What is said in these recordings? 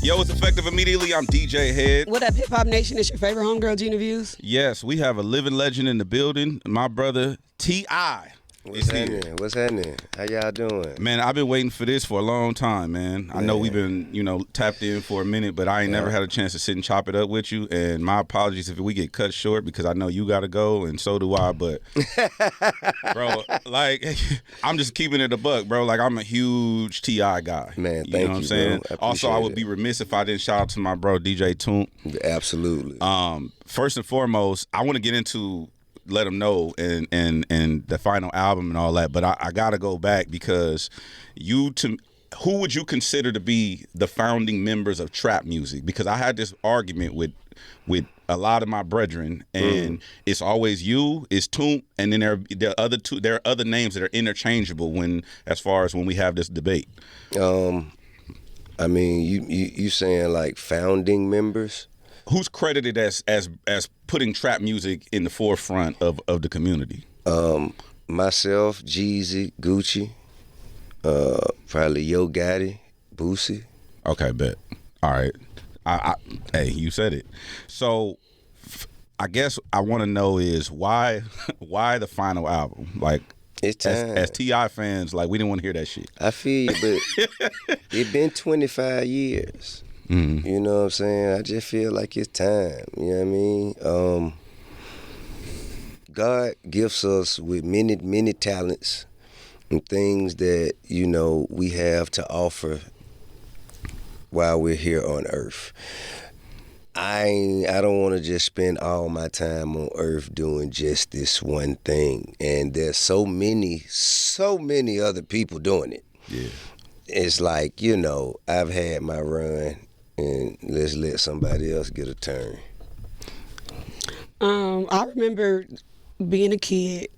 Yo, it's effective immediately. I'm DJ Hed. What up, Hip Hop Nation? It's your favorite homegirl, Gina Views. Yes, we have a living legend in the building. My brother, T.I. What's happening? What's happening? How y'all doing? Man, I've been waiting for this for a long time, man. I know we've been, tapped in for a minute, but I ain't never had a chance to sit and chop it up with you. And my apologies if we get cut short because I know you got to go and so do I. But, bro, like, I'm just keeping it a buck, bro. Like, I'm a huge T.I. guy. Man, you know what I'm saying? Also, I would be remiss if I didn't shout out to my bro, DJ Toomp. Absolutely. First and foremost, I want to get into let them know and the final album and all that, but I gotta go back because who would you consider to be the founding members of trap music? Because I had this argument with a lot of my brethren, and it's always you, it's Toomp, and then there are other names that are interchangeable as far as when we have this debate. I mean, you saying like founding members? Who's credited as putting trap music in the forefront of the community? Myself, Jeezy, Gucci, probably Yo Gotti, Boosie. Okay, bet. All right. Hey, you said it. So, I guess I want to know is why the final album? Like, it's time. As T.I. fans, like we didn't want to hear that shit. I feel you, but it's been 25 years. Mm-hmm. You know what I'm saying? I just feel like it's time. You know what I mean? God gifts us with many talents and things that, we have to offer while we're here on earth. I don't want to just spend all my time on earth doing just this one thing. And there's so many other people doing it. Yeah. It's like, I've had my run. And let's let somebody else get a turn. I remember being a kid.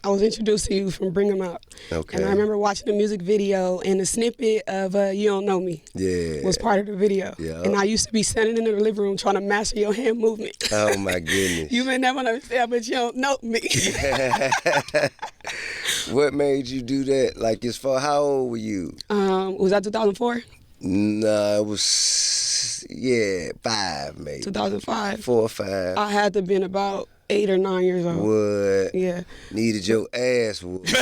I was introduced to you from Bring 'Em Out. Okay. And I remember watching the music video, and the snippet of You Don't Know Me was part of the video. Yeah. And I used to be standing in the living room trying to master your hand movement. Oh, my goodness. You may never understand, but you don't know me. What made you do that? Like, how old were you? Was that 2004? No, it was, 5 maybe. 2005? 4 or 5. I had to been about 8 or 9 years old. What? Yeah. Needed your ass whooped.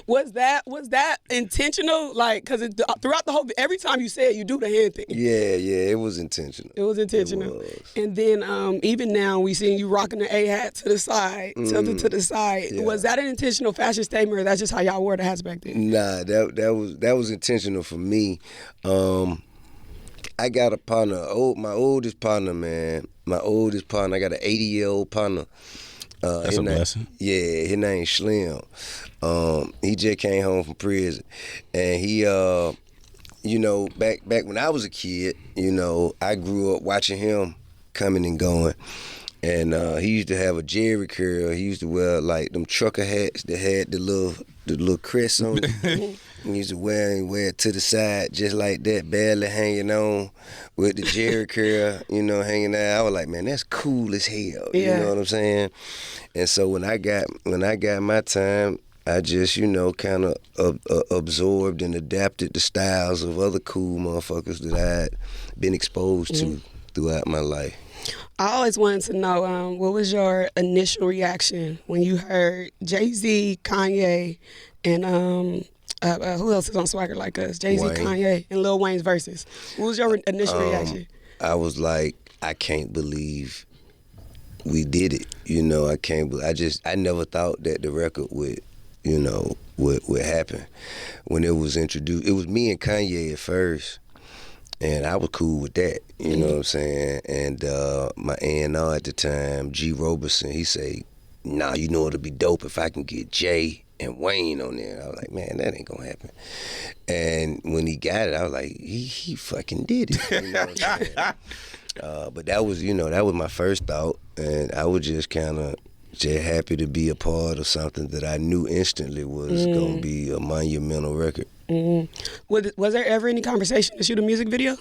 Was that intentional? Like, because throughout the whole, every time you say it, you do the hand thing. Yeah, it was intentional. It was intentional. It was. And then even now, we seeing you rocking the A hat to the side, tilted to the side. Yeah. Was that an intentional fashion statement, or that's just how y'all wore the hats back then? Nah, that was intentional for me. I got a partner, my oldest partner, man. My oldest partner, I got an 80-year-old partner. That's a blessing. Yeah, his name's Slim. He just came home from prison, and he, back when I was a kid, I grew up watching him coming and going, and he used to have a Jerry curl. He used to wear like them trucker hats that had the little crest on it. He used to wear it to the side just like that, barely hanging on with the Jerry curl, hanging out. I was like, man, that's cool as hell. Yeah. You know what I'm saying? And so when I got my time, I just, kind of absorbed and adapted the styles of other cool motherfuckers that I had been exposed to throughout my life. I always wanted to know, what was your initial reaction when you heard Jay-Z, Kanye, and who else is on Swagger Like Us? Jay-Z, Wayne. Kanye, and Lil Wayne's verses. What was your initial reaction? I was like, I can't believe we did it. I can't believe. I never thought that the record would happen. When it was introduced, it was me and Kanye at first, and I was cool with that. You know what I'm saying? And my A&R at the time, G. Roberson, he say, nah, it'll be dope if I can get Jay and Wayne on there. I was like, man, that ain't gonna happen. And when he got it, I was like, he fucking did it. You know what I'm saying? But that was my first thought, and I was just kind of just happy to be a part of something that I knew instantly was gonna be a monumental record. Was there ever any conversation to shoot a music video?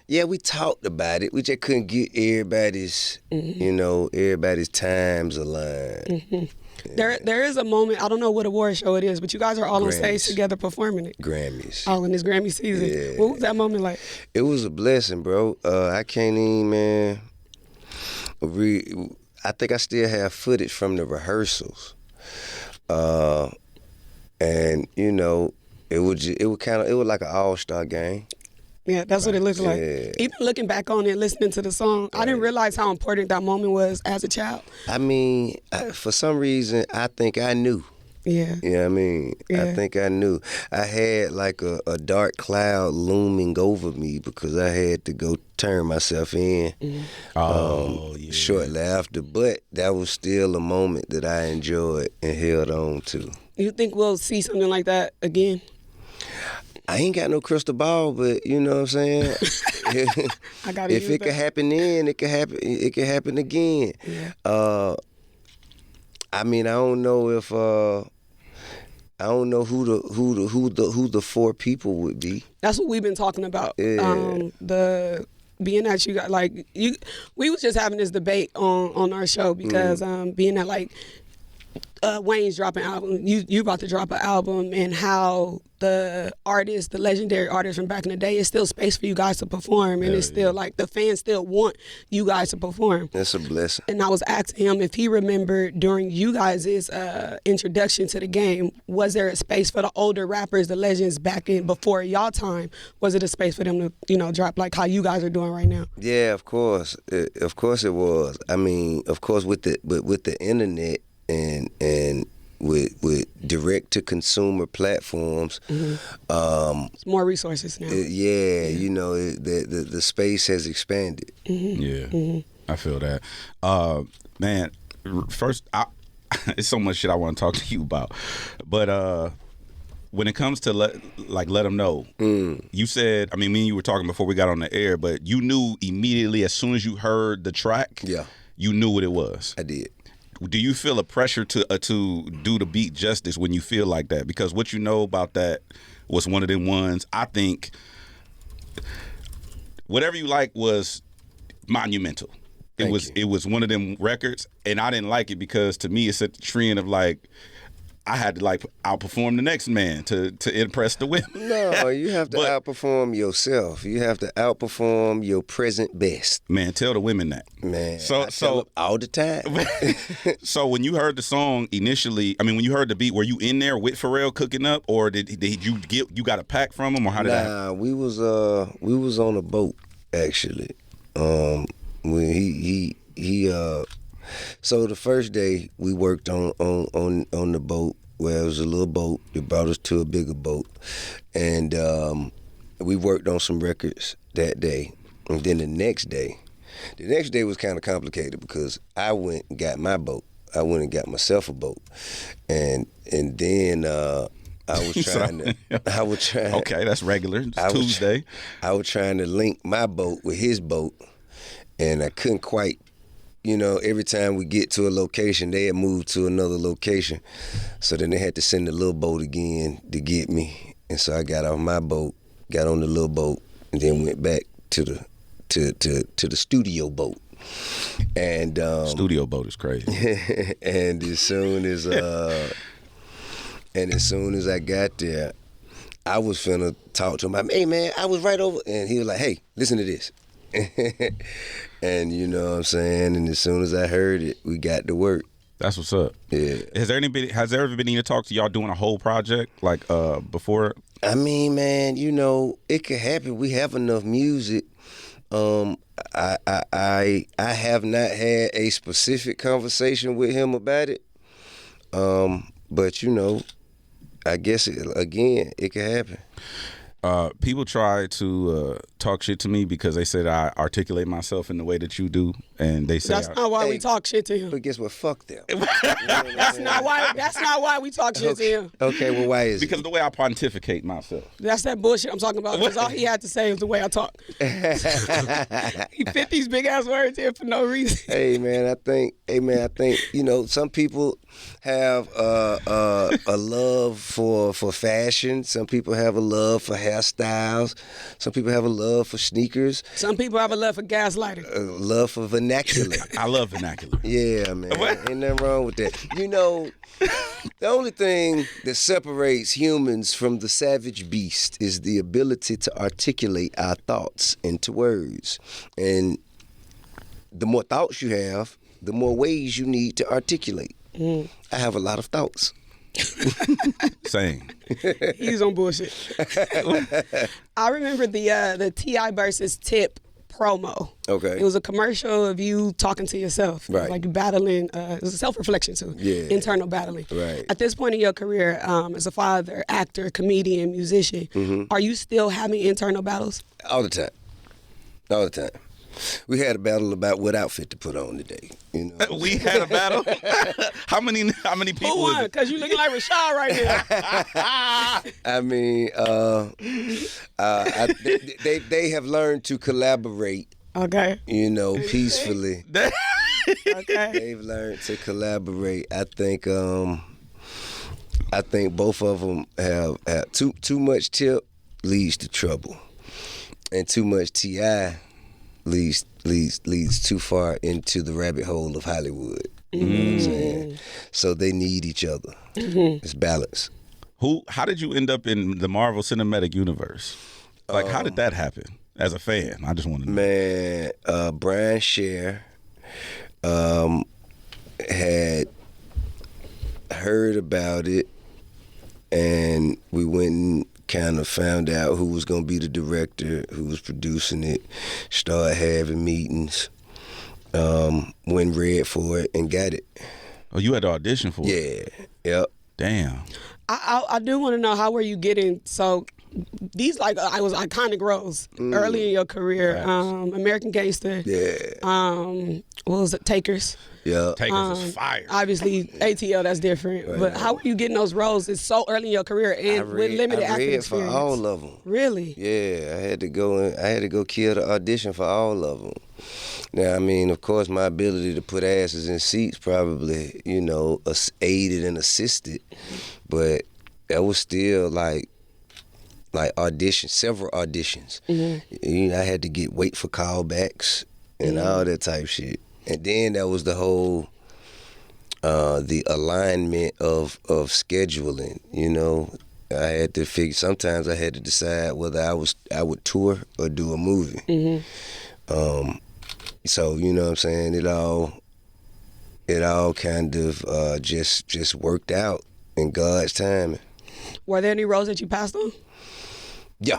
Yeah, we talked about it. We just couldn't get everybody's, everybody's times aligned. There is a moment, I don't know what award show it is, but you guys are all on stage Grammys. together performing it. Grammys. All in this Grammy season. Yeah. What was that moment like? It was a blessing, bro. I can't even, man. I think I still have footage from the rehearsals, and you know, it was like an all-star game. Yeah, that's what it looked like. Yeah. Even looking back on it, listening to the song, I didn't realize how important that moment was as a child. I mean, for some reason, I think I knew. Yeah. You know what I mean? Yeah. I think I knew. I had like a dark cloud looming over me because I had to go turn myself in shortly after. But that was still a moment that I enjoyed and held on to. You think we'll see something like that again? I ain't got no crystal ball, but you know what I'm saying? I gotta if use it that. could happen then, it could happen again. Yeah. I mean, I don't know if I don't know who the four people would be. That's what we've been talking about. Yeah. The being that you got we was just having this debate on our show because being that like Wayne's dropping album, you about to drop an album, and how the legendary artists from back in the day, it's still space for you guys to perform, and it's still like the fans still want you guys to perform. That's a blessing. And I was asking him if he remembered during you guys' introduction to the game, was there a space for the older rappers, the legends back in before y'all time? Was it a space for them to, you know, drop like how you guys are doing right now? Yeah, of course. Of course it was. I mean, of course with the internet and with direct to consumer platforms, It's more resources now. you know, the space has expanded. I feel that. Man, first, it's so much shit I want to talk to you about, but when it comes to let them know, you said, I mean, me and you were talking before we got on the air, but you knew immediately as soon as you heard the track, you knew what it was. I did. Do you feel a pressure to do the beat justice when you feel like that? Because what you know about that was one of them ones. I think whatever you like was monumental. It was one of them records, and I didn't like it because to me it set the trend of like I had to like outperform the next man to impress the women. No, you have to outperform yourself. You have to outperform your present best. Man, tell the women that. Man, I tell them all the time. So when you heard the song initially, I mean, when you heard the beat, were you in there with Pharrell cooking up, or did you got a pack from him, or how did that happen? We was on a boat actually. When he so the first day we worked on the boat, where it was a little boat. It brought us to a bigger boat, and we worked on some records that day. And then the next day was kind of complicated because I went and got my boat. I went and got myself a boat, and then I was trying to. Okay, that's regular. It's Tuesday. I was trying to link my boat with his boat, and I couldn't quite. You know, every time we get to a location, they had moved to another location. So then they had to send the little boat again to get me. And so I got off my boat, got on the little boat, and then went back to the studio boat. And studio boat is crazy. and as soon as I got there, I was finna talk to him. Hey man, I was right over, and he was like, "Hey, listen to this." And you know what I'm saying? And as soon as I heard it, we got to work. That's what's up. Yeah. Has there ever been any talk to y'all doing a whole project like before? I mean, man, you know, it could happen. We have enough music. I have not had a specific conversation with him about it. But you know, I guess it could happen. People try to talk shit to me because they said I articulate myself in the way that you do, and they say that's not why we talk shit to him. But guess what? Fuck them. That's not why we talk shit to him. Okay, well, why is because of the way I pontificate myself. That's that bullshit I'm talking about. Because all he had to say was the way I talk. He fit these big ass words here for no reason. Hey man, I think you know, some people have a love for fashion. Some people have a love for hairstyles. Some people have a love love for sneakers, Some people have a love for gaslighting. love for vernacular. I love vernacular. Yeah, man. Ain't nothing wrong with that. You know, the only thing that separates humans from the savage beast is the ability to articulate our thoughts into words. And the more thoughts you have, the more ways you need to articulate. I have a lot of thoughts. Same. He's on bullshit. I remember the T.I. versus Tip promo. Okay. It was a commercial of you talking to yourself. Right. Like battling, it was a self-reflection too. Yeah. Internal battling. Right. At this point in your career, as a father, actor, comedian, musician, are you still having internal battles? All the time. All the time. We had a battle about what outfit to put on today. You know, We had a battle. How many people? Who was won? it? Because you looking like Rashad right now. I mean, they have learned to collaborate. Okay. You know, peacefully. Okay. They've learned to collaborate. I think both of them have too much Tip leads to trouble, and too much T.I. leads too far into the rabbit hole of Hollywood. You know what I'm saying? So they need each other. It's balance. How did you end up in the Marvel Cinematic Universe? Like, how did that happen? As a fan, I just want to know. Man, Brian Scher had heard about it, and we went and kind of found out who was going to be the director, who was producing it, started having meetings, went read for it, and got it. Oh, you had to audition for it? Yeah, yep. Damn. I do want to know, how were you getting, so these like I was iconic roles early in your career. American Gangster. Yeah. What was it? Takers. Yeah. Takers is fire. Obviously, ATL, that's different. Right. But how were you getting those roles? It's so early in your career and with limited acting read experience. for all of them. Really? Yeah, I had to go kill the audition for all of them. Now, I mean, of course, my ability to put asses in seats probably, you know, aided and assisted, but that was still like auditions, several auditions. You know, I had to wait for callbacks and all that type shit. And then that was the whole the alignment of scheduling. You know, I had to figure. Sometimes I had to decide whether I would tour or do a movie. So you know what I'm saying, it all kind of just worked out in God's timing. Were there any roles that you passed on? Yeah.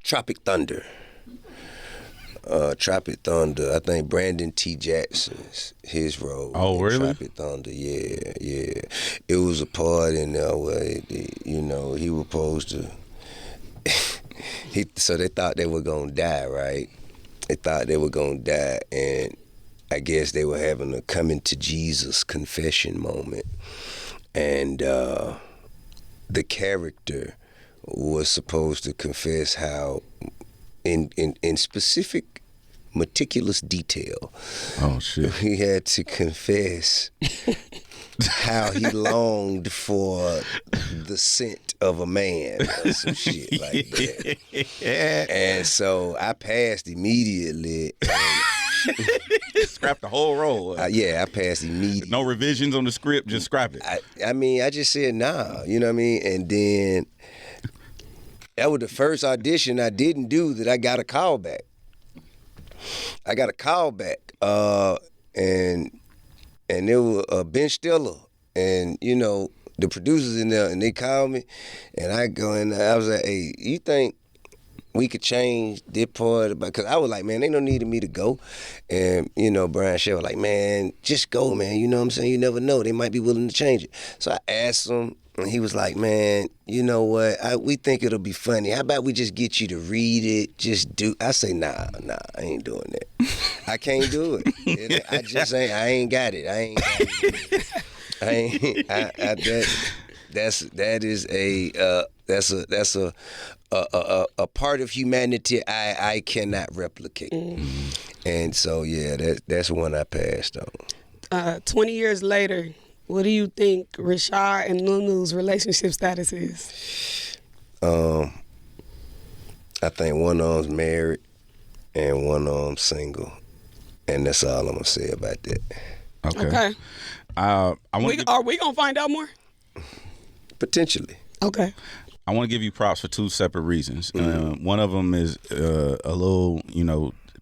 Tropic Thunder. I think Brandon T. Jackson's his role. Oh, in really? Tropic Thunder, yeah. It was a part in there where, you know, he was supposed to. So they thought they were gonna die, right? They thought they were gonna die, and I guess they were having a coming to Jesus confession moment, and the character was supposed to confess how, in specific, meticulous detail, Oh, shit. he had to confess how he longed for the scent of a man or some shit like that. And so I passed immediately. Scrap the whole role. I passed immediately. No revisions on the script, just scrap it. I mean, I just said nah, you know what I mean? And then that was the first audition I didn't do that I got a call back. And it was Ben Stiller, and you know, the producers in there, and they called me, and I go in there, I was like, hey, you think we could change this part? Because I was like, man, ain't no need of me to go. And, you know, Brian Scher was like, man, just go, man. You know what I'm saying? You never know. They might be willing to change it. So I asked him, and he was like, man, you know what? We think it'll be funny. How about we just get you to read it? Just do. I say, nah, I ain't doing that. I can't do it. I ain't got it. That's a part of humanity I cannot replicate. And so yeah, that's one I passed on. 20 years later, what do you think Rashad and Nunu's relationship status is? I think one of them's married and one of them's single. And that's all I'm going to say about that. Okay. Are we gonna find out more? Potentially. Okay. I want to give you props for two separate reasons. One of them is a little,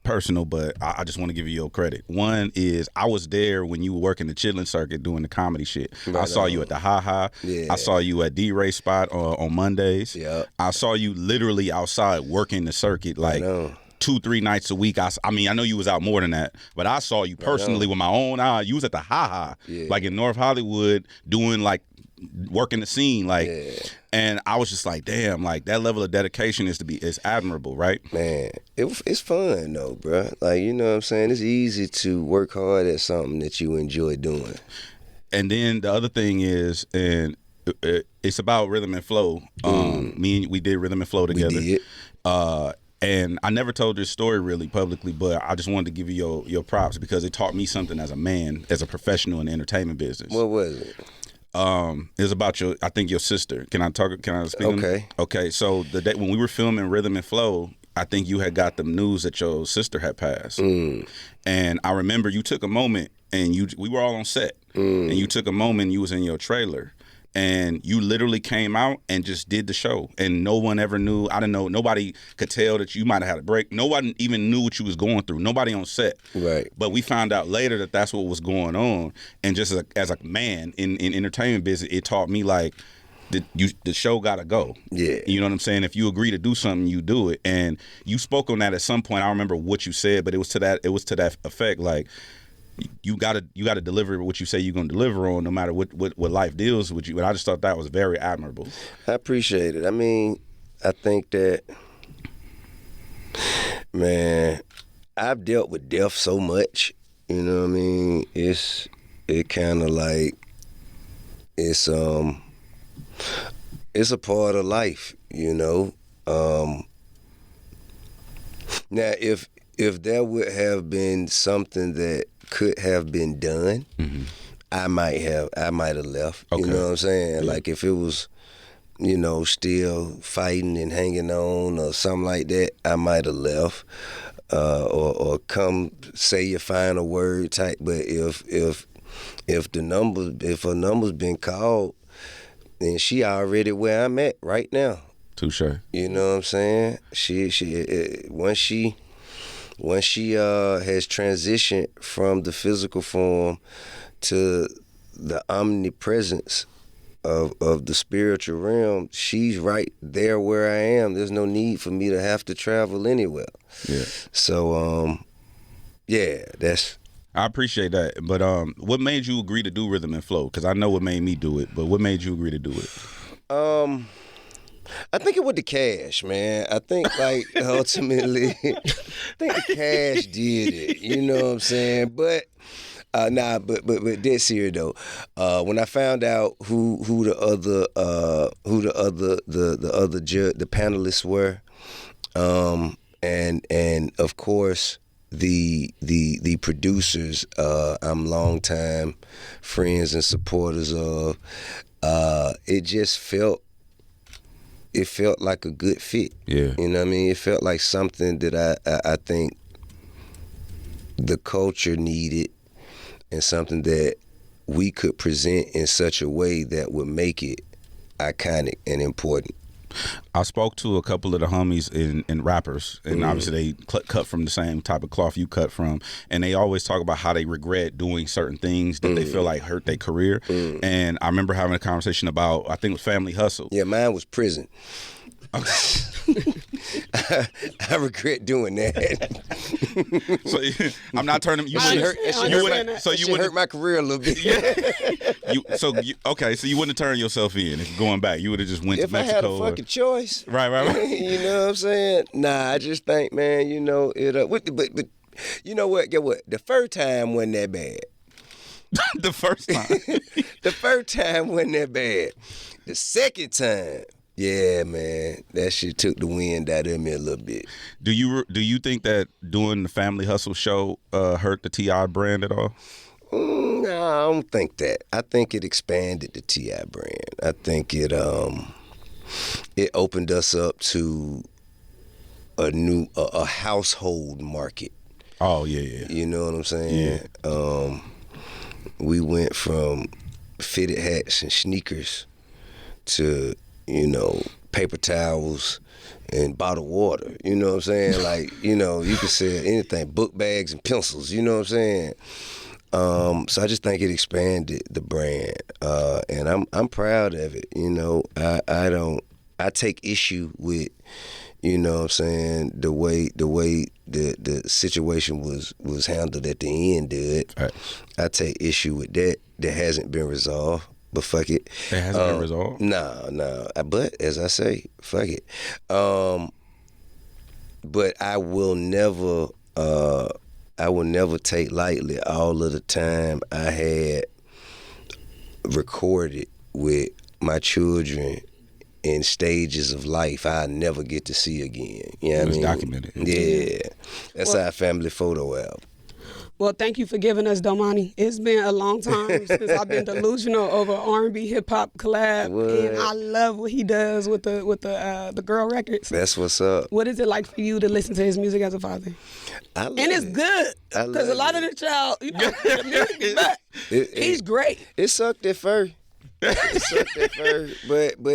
personal, but I just want to give you your credit. One is I was there when you were working the chilling circuit doing the comedy shit. Right I saw you at the Ha Ha. Yeah. I saw you at D-Ray spot on Mondays. Yep. I saw you literally outside working the circuit like 2-3 nights a week. I know you was out more than that, but I saw you personally with my own eye. You was at the Ha Ha, like in North Hollywood, doing like working the scene, and I was just like, damn, like that level of dedication is admirable, right? Man, it's fun though, bro. Like, you know what I'm saying? It's easy to work hard at something that you enjoy doing. And then the other thing is, and it's about rhythm and flow. We did rhythm and flow together. We did. And I never told this story really publicly, but I just wanted to give you your props because it taught me something as a man, as a professional in the entertainment business. What was it? It was about your sister. Can I speak? Okay. Okay. So the day when we were filming Rhythm and Flow, I think you had got the news that your sister had passed. And I remember you took a moment and we were all on set and you took a moment, you was in your trailer and you literally came out and just did the show and no one ever knew. I didn't know. Nobody could tell that you might have had a break. Nobody even knew what you was going through. Nobody on set. Right. But we found out later that that's what was going on. And just as a man in entertainment business, it taught me like the show gotta go. Yeah. You know what I'm saying? If you agree to do something, you do it. And you spoke on that at some point. I don't remember what you said, but it was to that effect. Like, you gotta deliver what you say you're gonna deliver on, no matter what life deals with you. And I just thought that was very admirable. I appreciate it. I mean, I think that, man, I've dealt with death so much. You know what I mean? It kind of like it's a part of life. You know. Now, if there would have been something that could have been done, I might have left. Okay. You know what I'm saying? Yeah. Like if it was, still fighting and hanging on or something like that, I might have left. Or come say your final word type. But if a number's been called, then she already where I'm at right now. Touche. You know what I'm saying? Once she has transitioned from the physical form to the omnipresence of the spiritual realm, she's right there where I am. There's no need for me to have to travel anywhere. Yeah. So, that's... I appreciate that. But what made you agree to do Rhythm and Flow? Because I know what made me do it, but what made you agree to do it? I think it was the cash, man. I think, like, ultimately, I think the cash did it. You know what I'm saying? But, but dead serious though. When I found out who the panelists were, and of course the producers, I'm longtime friends and supporters of. It just felt like a good fit. Yeah. You know what I mean? It felt like something that I think the culture needed and something that we could present in such a way that would make it iconic and important. I spoke to a couple of the homies in rappers, and obviously they cut from the same type of cloth you cut from, and they always talk about how they regret doing certain things that they feel like hurt their career. And I remember having a conversation about, I think it was Family Hustle. Yeah, mine was prison. I regret doing that. So I'm not turning. You hurt my career a little bit. So you wouldn't have turned yourself in if going back. You would have just went to Mexico. If I had a fucking choice, right. You know what I'm saying? Nah, I just think, man, it. But you know what? Get what? The first time wasn't that bad. The first time. The first time wasn't that bad. The second time. Yeah, man, that shit took the wind out of me a little bit. Do you think that doing the Family Hustle show hurt the T.I. brand at all? No, I don't think that. I think it expanded the T.I. brand. I think it opened us up to a household market. Oh yeah. You know what I'm saying? Yeah. We went from fitted hats and sneakers to, paper towels and bottled water. You know what I'm saying? Like, you could sell anything, book bags and pencils. You know what I'm saying? So I just think it expanded the brand, and I'm proud of it. I take issue with, what I'm saying, the way the situation was handled at the end of it. Right. I take issue with that. That hasn't been resolved. But fuck it. It hasn't been resolved? No. But as I say, fuck it. But I will never take lightly all of the time I had recorded with my children in stages of life I never get to see again. You know what I mean? Documented. Yeah. That's our family photo album. Well, thank you for giving us Domani. It's been a long time since I've been delusional over R&B hip hop collab, What? and I love what he does with the girl records. That's what's up. What is it like for you to listen to his music as a father? I love And it's it. good because a lot of the child, the music is bad. He's great. It sucked at first. But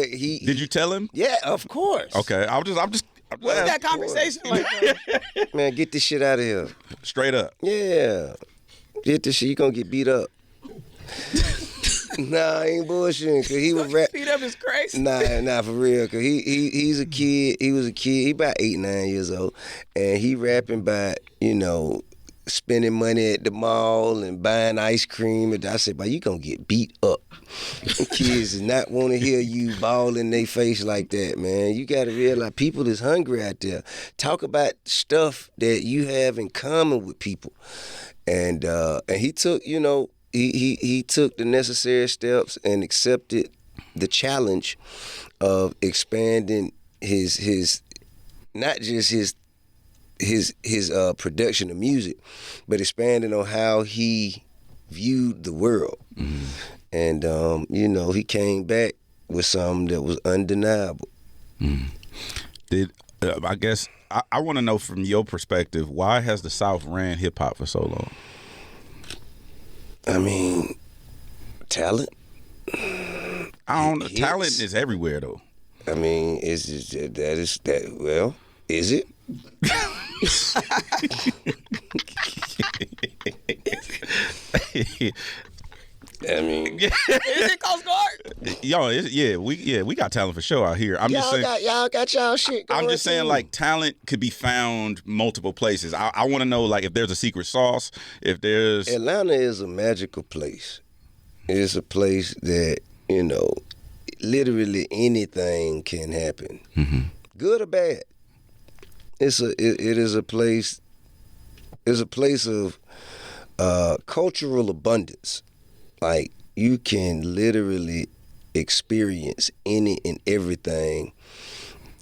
he. Did you tell him? Yeah, of course. Okay, I'm just. What's that conversation like? Man, get this shit out of here. Straight up. Yeah. Get this shit. You gonna get beat up. Nah, I ain't bullshitting. Cause he was rap. Beat up is crazy. Nah, for real. Cause he's a kid. He was a kid. He about 8, 9 years old, and he rapping about spending money at the mall and buying ice cream. And I said, "But you gonna get beat up." Kids does not want to hear you bawl in their face like that, man. You got to realize people is hungry out there. Talk about stuff that you have in common with people, and he took, he took the necessary steps and accepted the challenge of expanding his not just his production of music, but expanding on how he viewed the world. Mm-hmm. And, he came back with something that was undeniable. Mm. I guess, I want to know from your perspective, why has the South ran hip-hop for so long? I mean, talent. I don't know. Talent is everywhere, though. I mean, is it I mean, is it Coast Guard? Yo, we got talent for sure out here. Y'all got y'all shit going. I'm just saying, like, talent could be found multiple places. I want to know, like, if there's a secret sauce, if there's... Atlanta is a magical place. It's a place that, literally anything can happen. Mm-hmm. Good or bad. It is a place. It's a place of cultural abundance. Like, you can literally experience any and everything.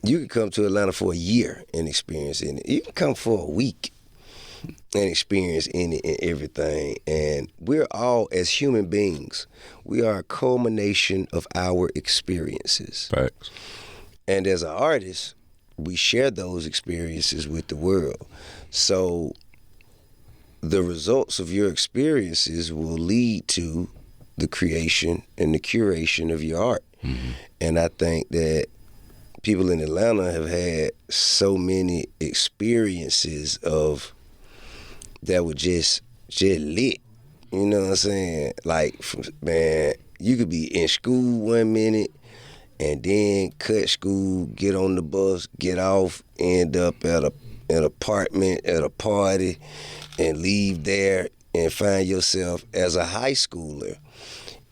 You can come to Atlanta for a year and experience it. You can come for a week and experience any and everything. And we're all, as human beings, we are a culmination of our experiences. Facts. And as an artist, we share those experiences with the world. So the results of your experiences will lead to the creation and the curation of your art. Mm-hmm. And I think that people in Atlanta have had so many experiences of that were just lit. You know what I'm saying? Like, man, you could be in school one minute and then cut school, get on the bus, get off, end up at an apartment at a party, and leave there and find yourself as a high schooler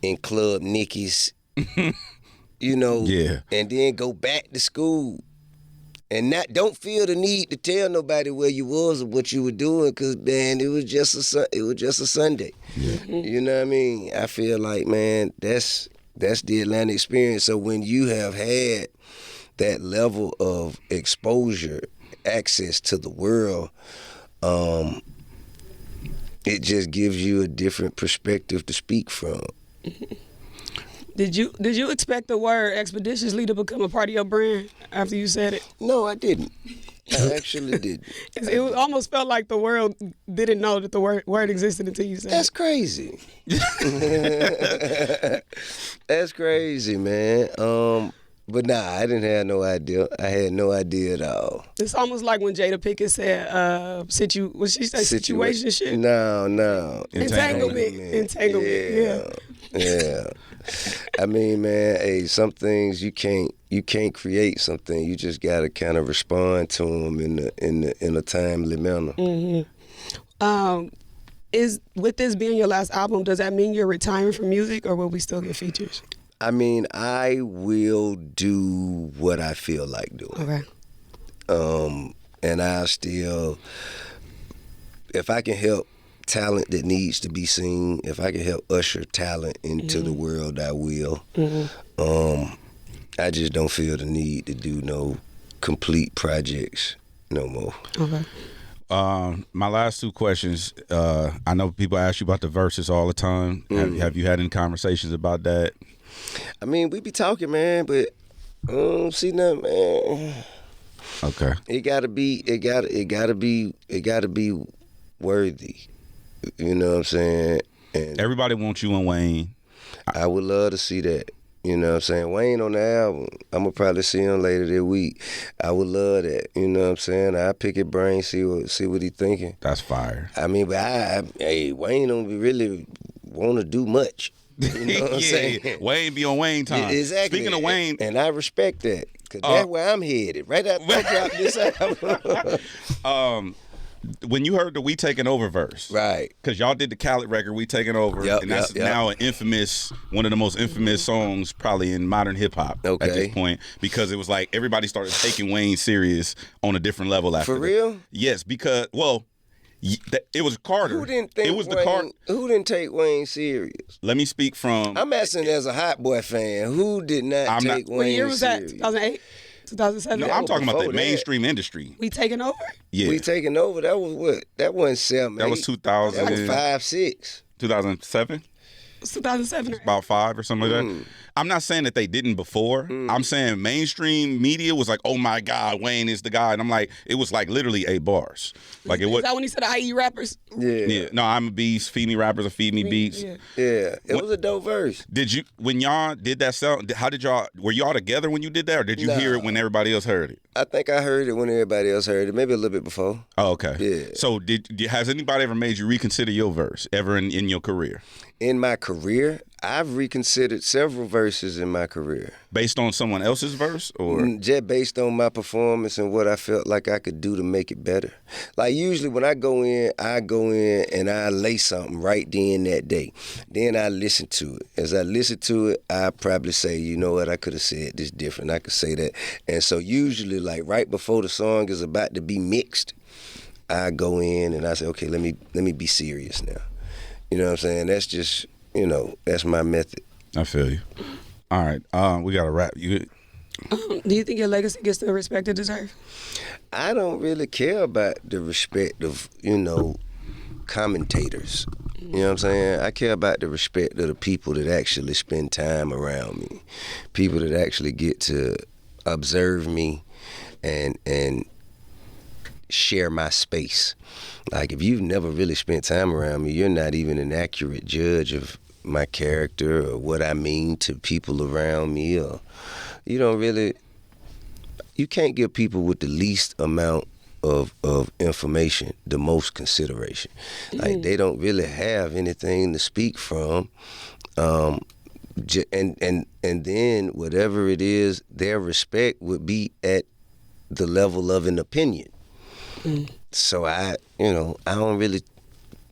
in Club Nicky's, Yeah. And then go back to school and don't feel the need to tell nobody where you was or what you were doing, because, man, it was just a Sunday. Yeah. You know what I mean? I feel like, man, that's the Atlanta experience. So when you have had that level of exposure, access to the world, it just gives you a different perspective to speak from. Did you expect the word expeditiously to become a part of your brand after you said it? No, I didn't. I actually did. It almost felt like the world didn't know that the word existed until you said That's it. crazy. That's crazy, man. But nah, I didn't have no idea. I had no idea at all. It's almost like when Jada Pinkett said, what she say, situationship? No. Entanglement, Yeah. I mean, man, hey, some things you can't create something. You just gotta kind of respond to them in a timely manner. Mm-hmm. With this being your last album, does that mean you're retiring from music, or will we still get features? I mean, I will do what I feel like doing. Okay. And I still, if I can help talent that needs to be seen, if I can help usher talent into the world, I will. I just don't feel the need to do no complete projects no more. Okay. My last two questions. I know people ask you about the Versuz all the time. Have you had any conversations about that? I mean, we be talking, man, but I don't see nothing, man. Okay. It gotta be worthy. You know what I'm saying? And Everybody wants you and Wayne. I would love to see that. You know what I'm saying? Wayne on the album, I'm gonna probably see him later this week. I would love that. You know what I'm saying? I pick his brain, see what he thinking. That's fire. I mean, but Wayne don't really want to do much. You know what I'm saying? Wayne be on Wayne time. Exactly. Speaking of Wayne, and I respect that, because that's where I'm headed. Right after I drop this album. when you heard the We Taking Over verse, Right? Because y'all did the Khaled record, We Taking Over, and that's now one of the most infamous songs probably in modern hip hop at this point, because it was like everybody started taking Wayne serious on a different level after. For real? Yes, because it was Carter. Who didn't think it was Who didn't take Wayne serious? Let me speak from. I'm asking as a Hot Boy fan, who did not take Wayne serious? What year was that? 2008? 2007? No, I'm talking about the mainstream industry. We Taking Over? Yeah. We Taking Over, that was what? That wasn't 7, That was 2000. That was 5, 6. 2007? It's 2007. About 5 or something like that. I'm not saying that they didn't before. I'm saying mainstream media was like, oh my God, Wayne is the guy. And I'm like, it was like literally 8 bars. Like it was. Is that when he said IE rappers? Yeah. No, I'm a beast. Feed me rappers or feed me beats. Yeah. It was a dope verse. Did you, when y'all did that sound, were y'all together when you did that, or did you hear it when everybody else heard it? I think I heard it when everybody else heard it, maybe a little bit before. Oh, okay. Yeah. So has anybody ever made you reconsider your verse ever in your career? In my career, I've reconsidered several verses in my career. Based on someone else's verse, or just based on my performance and what I felt like I could do to make it better. Like usually when I go in and I lay something right then that day. Then I listen to it. As I listen to it, I probably say, you know what, I could have said this different. I could say that. And so usually like right before the song is about to be mixed, I go in and I say, okay, let me be serious now. You know what I'm saying? That's just, that's my method. I feel you. All right, we got to wrap. Do you think your legacy gets the respect it deserves? I don't really care about the respect of, commentators. You know what I'm saying? I care about the respect of the people that actually spend time around me, people that actually get to observe me and share my space. Like if you've never really spent time around me, you're not even an accurate judge of my character or what I mean to people around me, or you can't give people with the least amount of information the most consideration. Like they don't really have anything to speak from, and then whatever it is, their respect would be at the level of an opinion. So I don't really,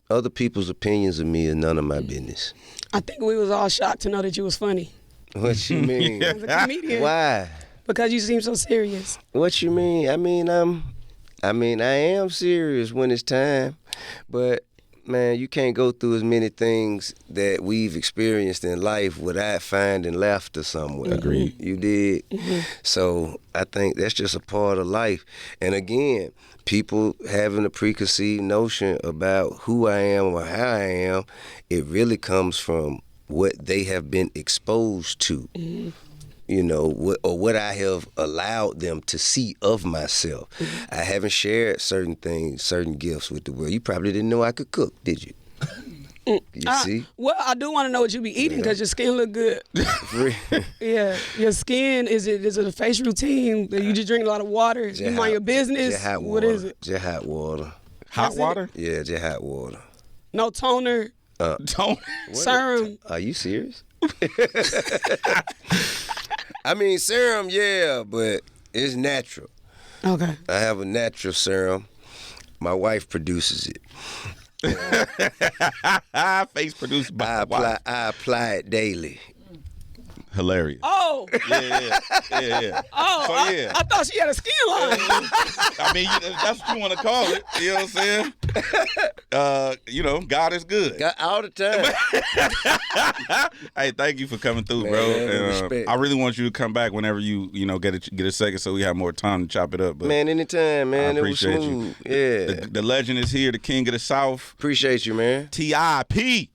other people's opinions of me is none of my business. I think we was all shocked to know that you was funny. What you mean? As a comedian. Why? Because you seem so serious. What you mean? I am serious when it's time, but man, you can't go through as many things that we've experienced in life without finding laughter somewhere. Agreed. You did. So I think that's just a part of life. And again, people having a preconceived notion about who I am or how I am, it really comes from what they have been exposed to. you know, what I have allowed them to see of myself. I haven't shared certain things, certain gifts with the world. You probably didn't know I could cook, did you? You see? Well, I do want to know what you be eating because your skin look good. Yeah, your skin, is it a face routine? You just drink a lot of water? You mind your business? Just hot water. What is it? Just hot water. Hot water? Yeah, just hot water. No toner? Don't. Serum? Are you serious? I mean, serum, yeah, but it's natural. Okay. I have a natural serum. My wife produces it. Face produced by I apply it daily. Hilarious. Oh. Yeah. Oh, So, yeah. I thought she had a skin line. I mean, that's what you want to call it. You know what I'm saying? You know, God is good. All the time. Hey, thank you for coming through, Man, bro. respect. I really want you to come back whenever you get a second, so we have more time to chop it up. But Man, anytime, man. I appreciate it was smooth. you. Yeah. The legend is here, the king of the South. Appreciate you, man. T.I.P.